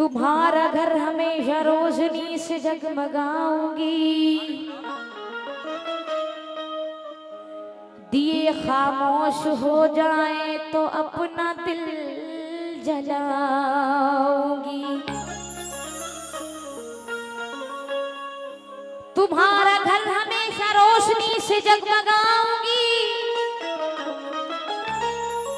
तुम्हारा घर हमेशा रोशनी से जगमगाऊंगी, दिए खामोश हो जाए तो अपना दिल जलाऊंगी। तुम्हारा घर हमेशा रोशनी से जगमगाऊंगी,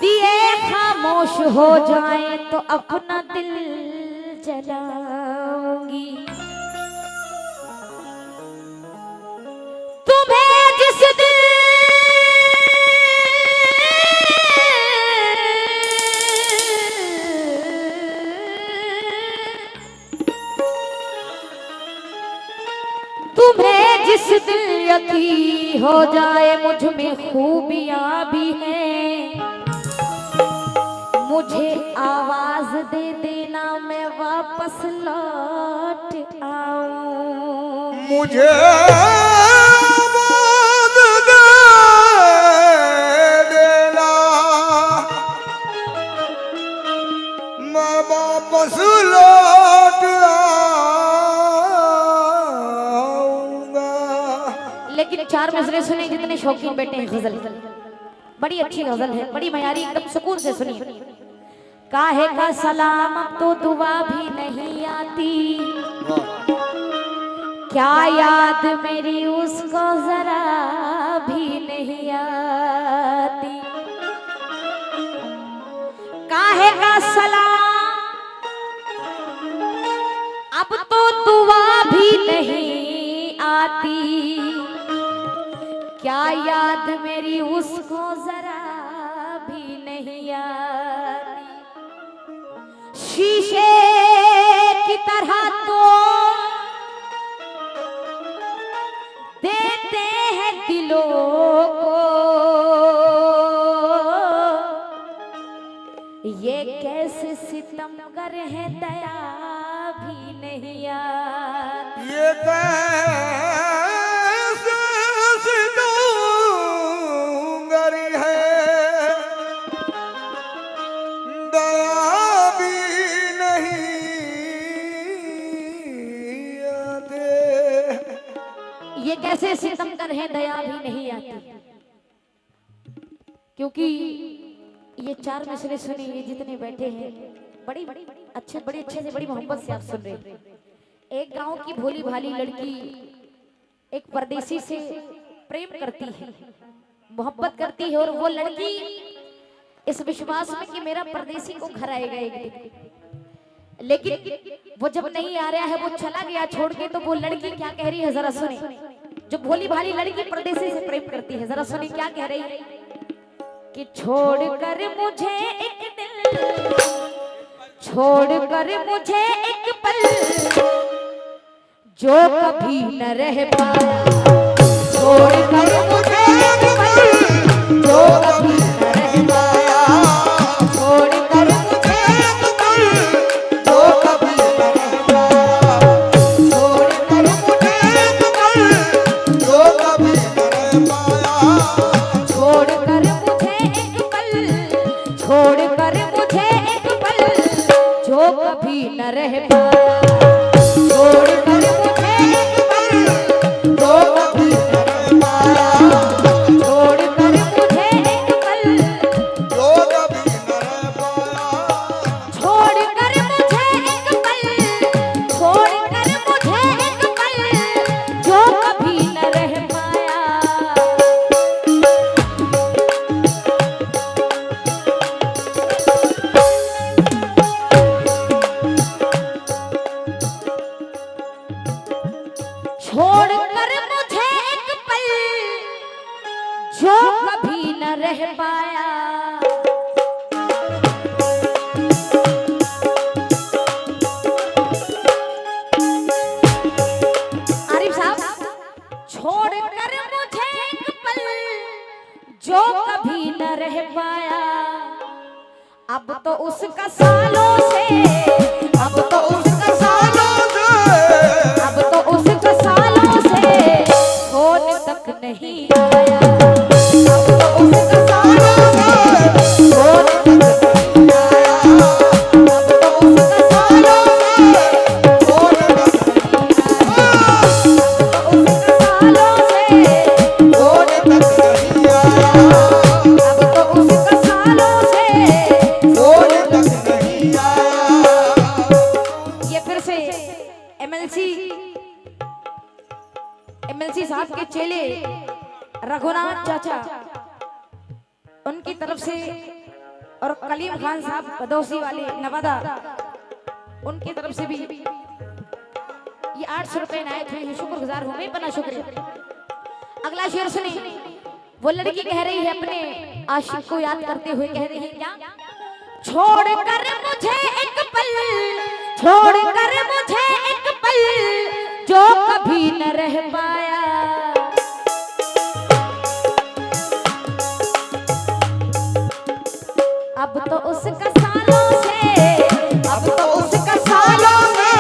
दिए खामोश हो जाए तो अपना दिल जलाऊंगी। तुम्हें जिस दिन तुम्हें जिस दिल यकीन हो जाए मुझ में खूबियां भी हैं, मुझे आवाज दे देना मैं वापस लौट आऊं। मुझे आवाज दे देना मैं वापस लौट आऊंगा। लेकिन चार मिसरे सुने जितने शौकीन बैठे हैं गजल, बड़ी अच्छी गजल है, बड़ी मयारी, एकदम सुकून से सुनिए। काहे का सलाम अब तो दुआ भी नहीं आती, क्या याद मेरी उसको जरा भी नहीं आती। काहे का सलाम अब तो दुआ भी नहीं आती, क्या याद मेरी उसको जरा भी नहीं आती। शीशे की तरह तो देते हैं दिलों को, ये कैसे सितमगर है दया भी नहीं आती। ये ये कैसे सितमगर है दया भी नहीं आती। क्योंकि ये चार मिसरे सुने, ये जितने बैठे हैं बड़ी बड़े अच्छे से, बड़ी मोहब्बत से आप सुन रहे हैं। एक गांव की भोली भाली लड़की एक परदेसी से प्रेम करती है, मोहब्बत करती है, और वो लड़की इस विश्वास में कि मेरा परदेसी को घर आएगा एक दिन। लेकिन वो जब नहीं आ रहा है, वो चला गया छोड़ के, तो वो लड़की क्या कह रही है जरा सुने। जो भोली भाली लड़की परदेसी से प्रेम करती है, जरा सुने क्या कह रही है कि छोड़कर मुझे एक दिल, छोड़कर मुझे एक पल, जो कभी न रह पाया, छोड़कर मुझे एक पल, जो कभी न रह पाया, छोड़कर मुझे एक पल, जो कभी न रह पाया, छोड़कर मुझे एक पल, जो कभी न रह पाया, छोड़कर मुझे एक पल, छोड़कर मुझे एक पल, जो कभी न रह पाया, छोड़कर मुझे एक पल, जो कभी न रह पाया, छोड़कर मुझे एक पल, जो कभी न रह पाया, छोड़कर मुझे एक पल, छोड़कर मुझे एक पल, जो कभी न रह पाया। साहब के चेले रघुनाथ चाचा उनकी तरफ से और कलीम खान साहब बदौसी वाले नवादा उनकी तरफ से भी ये 800 रुपए नायक हैं। शुक्रगुजार हूं मैं, बना शुक्रिया। अगला शेर सुने। वो लड़की कह रही है अपने आशिक को याद करते हुए, कह रही है क्या? छोड़ कर मुझे एक पल, छोड़ कर मुझे एक पल, जो कभी न रह पाया। अब तो उसका सालों से, अब तो उसका सालों से,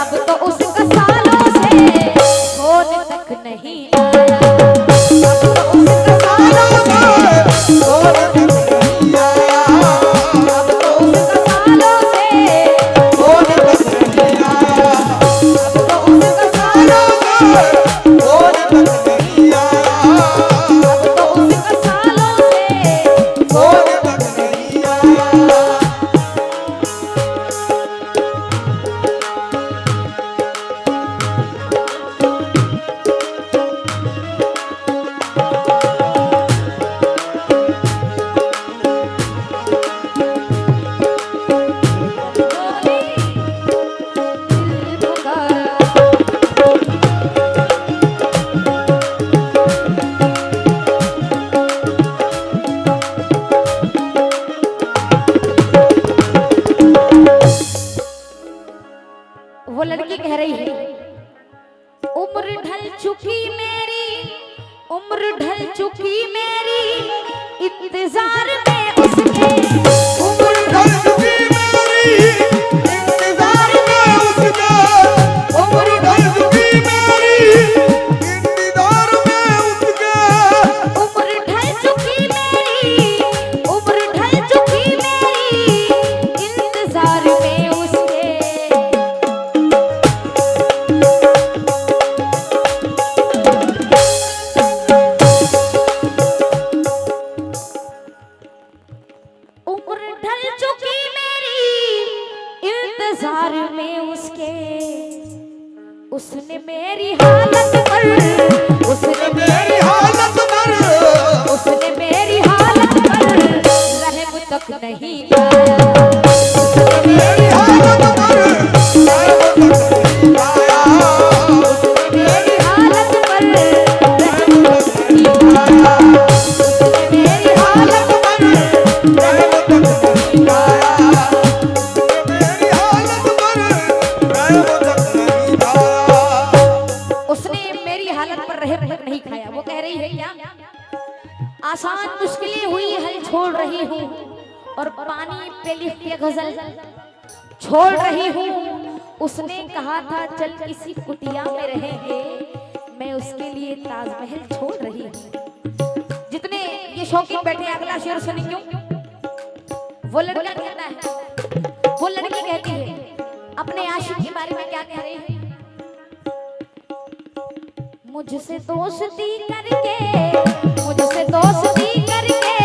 अब तो उसका सालों से होने तक नहीं आया। अब तो उसका सालों से होने तक नहीं आया। अब तो उसका सालों से होने तक नहीं आया। अब तो उसका सालों से होने तक नहीं आया। अब तो उसका सालों से होने तक नहीं आया। वो लड़की कह रही है, उम्र ढल चुकी मेरी, उम्र ढल चुकी मेरी, इंतजार में उसके। उम्र ढल चुकी मेरी, इंतजार में उसके। उम्र ढल चुकी मेरी, इंतजार में उसके। उम्र ढल चुकी मेरी, उम्र ढल चुकी मेरी, इंतजार में उसके। उम्र ढल चुकी मेरी, इंतजार में उसके। उसने मेरी हालत पर, उसने मेरी हालत पर, उसने मेरी हालत पर रहम तक नहीं पाया। उसने मेरी हालत पर रहम तक नहीं पाया। उसने मेरी हालत पर रहम तक नहीं पाया। उसने मेरी हालत पर रहम तक नहीं पाया। मेरी हालत पर रहम तक नहीं पाया। उसने मेरी हालत पर रहम तक नहीं खाया। वो कह रही है क्या? आसान मुश्किलें हुई हल छोड़ रही हूँ, और पानी पे लिख के गजल छोड़ रही हूँ। उसने कहा था चल किसी कुटिया में रहेंगे, मैं उसके लिए ताजमहल छोड़ रही हूँ। जितने ये शौकीन बैठे हैं, अगला शेर सुनी क्यों? वो लड़का कहता है, वो लड़की कहती है अपने आशिक के बारे में क्या कह रही है? मुझसे दोस्ती करके, मुझसे दोस्ती करके,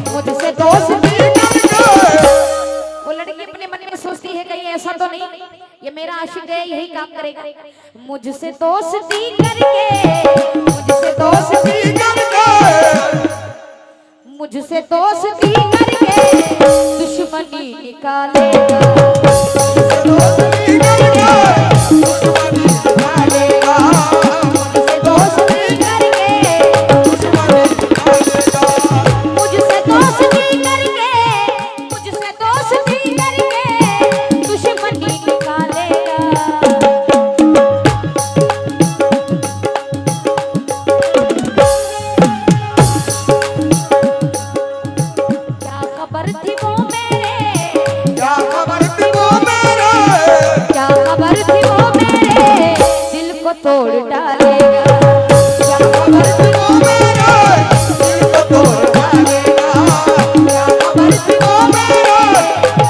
मुझसे दोस्ती करके। वो लड़की अपने मन में सोचती है कहीं ऐसा तो नहीं ये मेरा आशिक है यही काम करेगा। मुझसे दोस्ती करके, मुझसे दोस्ती करके, मुझसे दोस्ती करके दुश्मनी निकालेगा। दोस्ती करके दुश्मनी निकालेगा। मुझसे दोस्ती करके, मुझसे दोस्ती करके, मुझसे दोस्ती करके दुश्मनी निकालेगा। क्या खबर थी वो मेरे, क्या खबर थी वो मेरे, क्या खबर थी वो मेरे, दिल को तोड़ डालेगा। क्या खबर थी वो मेरे दिल को तोड़ डालेगा। क्या खबर थी वो मेरे,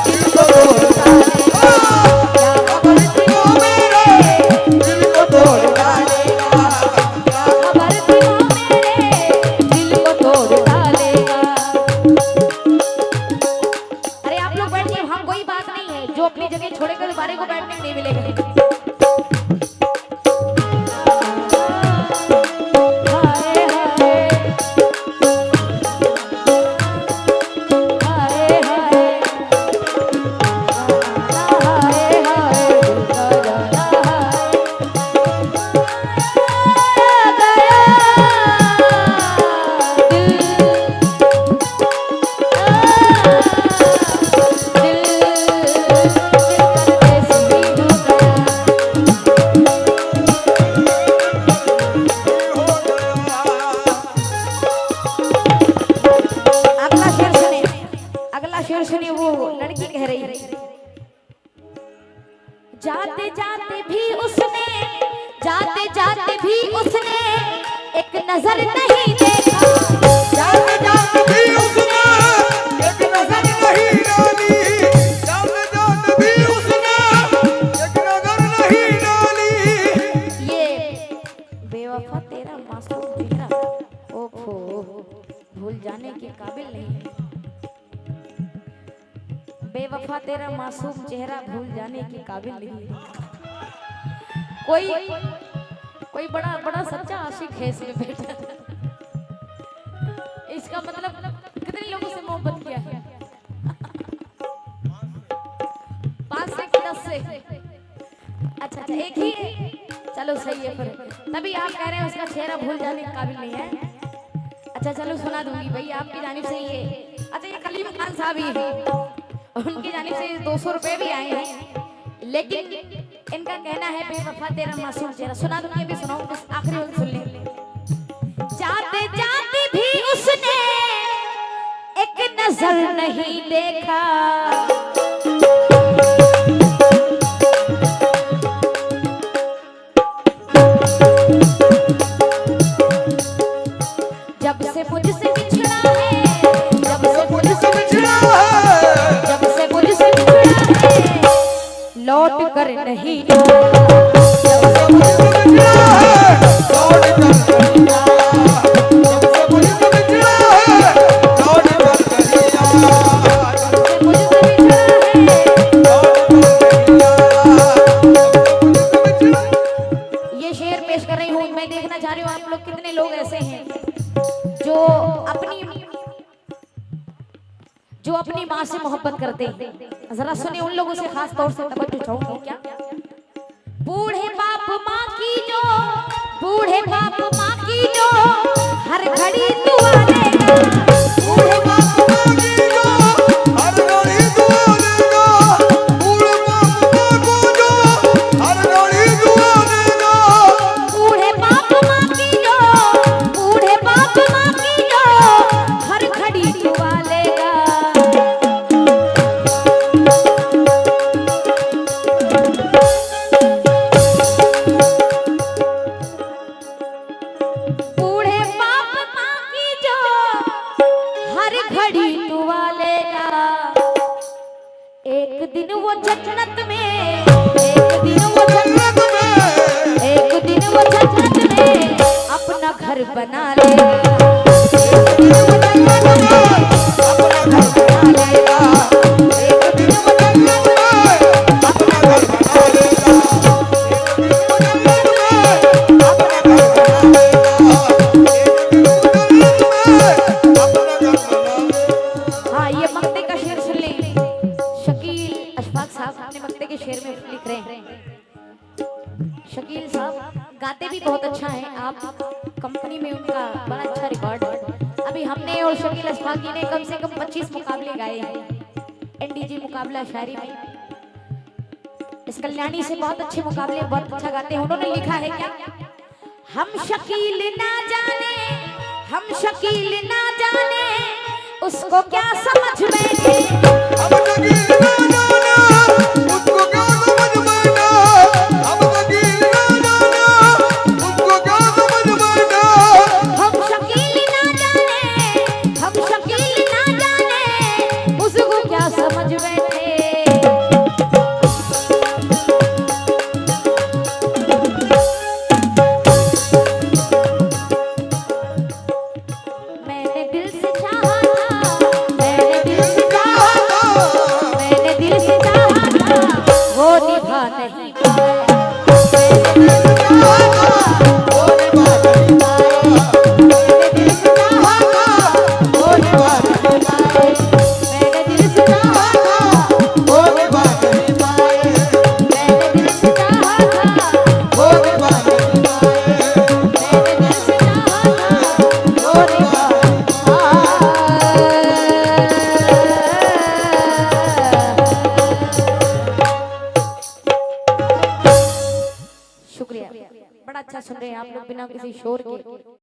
दिल को तोड़ डालेगा। क्या खबर थी वो मेरे दिल को तोड़ डालेगा। खबर थी वो मेरे, दिल को तोड़ डालेगा। अरे आप लोग बैठिए, वहाँ कोई बात नहीं है। जो अपनी जगह छोड़ेगा दोबारा को बैठने नहीं मिलेगा। जाते जाते भी उसने, जाते जाते भी उसने एक नजर नहीं देखा, जाते जाते भी उसने एक नजर नहीं डाली, जाते जाते भी उसने एक नजर नहीं डाली। ये बेवफा तेरा मासूम चेहरा, ओफो, भूल जाने के काबिल नहीं है। बेवफा तेरा मासूम चेहरा भूल जाने के काबिल नहीं है। कोई बड़ा बड़ा सच्चा आशिक है इसमें बैठा। इसका मतलब कितने लोगों से मोहब्बत किया है? 5 से कि 10 से? अच्छा, एक ही है, चलो सही है फिर। तभी आप कह रहे हैं उसका चेहरा भूल जाने के काबिल नहीं है। अच्छा चलो सुना दूंगी भाई आपकी जानिब से ये। अच्छा ये कलीम खान साहब ही है, उनकी जानिब से 200 रुपए भी आए हैं, लेकिन इनका कहना है बेवफा तेरा मासूम चेहरा। सुना दूंगी, भी सुनाऊं, बस आखिरी वक्त सुन ले। जाते जाते भी उसने एक नजर नहीं देखा, जब से मुझसे बिछड़ा है, जब से मुझसे बिछड़ा है, जब से मुझसे बिछड़ा है, लौट कर नहीं आया, जब से मुझसे बिछड़ा है, लौट कर नहीं आया, जब से मुझसे बिछड़ा है, लौट कर नहीं आया, जब से मुझसे बिछड़ा है, लौट कर नहीं आया। ये शेर पेश कर रही हूँ। मैं देखना चाह रही हूँ आप लोग कितने लोग ऐसे हैं जो अपनी माँ से मोहब्बत करते हैं। जरा सुनिए, उन लोगों से खास तौर से तवज्जो चाहूंगी। क्या बूढ़े बाप माँ की जो, बूढ़े बाप माँ की जो हर घड़ी दुआ देगा, बूढ़े बाप माँ की जो हर घड़ी दुआ देगा, बूढ़े बाप माँ को जो हर घड़ी दुआ देगा, बूढ़े बाप माँ की जो, बूढ़े बाप माँ की जो हर घड़ी दुआ लेगा। बूढ़े बाप माँ की जो हर घड़ी दुआ लेगा, एक दिन वो जन्नत में, एक दिन वो जन्नत में, एक दिन वो जन्नत में अपना घर बना लेगा, एक दिन वो जन्नत में अपना घर बना लेगा, एक दिन वो जन्नत में अपना घर बना लेगा, अपना घर बना लेगा, अपना घर बना लेगा। हाँ ये मक्ते का शेर सुन लें। शकील अशफाक साहब अपने मक्ते के शेर में लिख रहे हैं। शकील साहब गाते भी बहुत अच्छा है, आप कंपनी में उनका बड़ा अच्छा रिकॉर्ड है। अभी हमने और शकील अशफाक जी ने कम से कम 25 मुकाबले गाए हैं एनडीजे मुकाबला शायरी में। इस कल्याणी से बहुत अच्छे मुकाबले, बहुत अच्छा गाते हैं। उन्होंने लिखा है क्या, हम शकील ना जाने, हम शकील ना जाने उसको क्या समझ बैठे, हम शकील ना जाना, उसको क्या समझ बैठा, हम शकील ना जाना, उसको क्या समझ बैठा, हम शकील ना जाने, हम शकील ना जाने उसको क्या समझ बैठे। मैंने दिल से चाहा था, मैंने दिल से चाहा था, मैंने दिल से चाहा था, वो निभा नहीं पाया, मैंने दिल से चाहा था, वो निभा नहीं पाया, मैंने दिल से चाहा था, वो निभा नहीं पाए, मैंने दिल से चाहा था, वो निभा नहीं पाए, मैंने दिल से चाहा था, वो निभा नहीं पाए, मैंने दिल से चाहा था, वो निभा शुक्रिया, बड़ा अच्छा सुन रहे हैं आप लोग बिना किसी शोर के।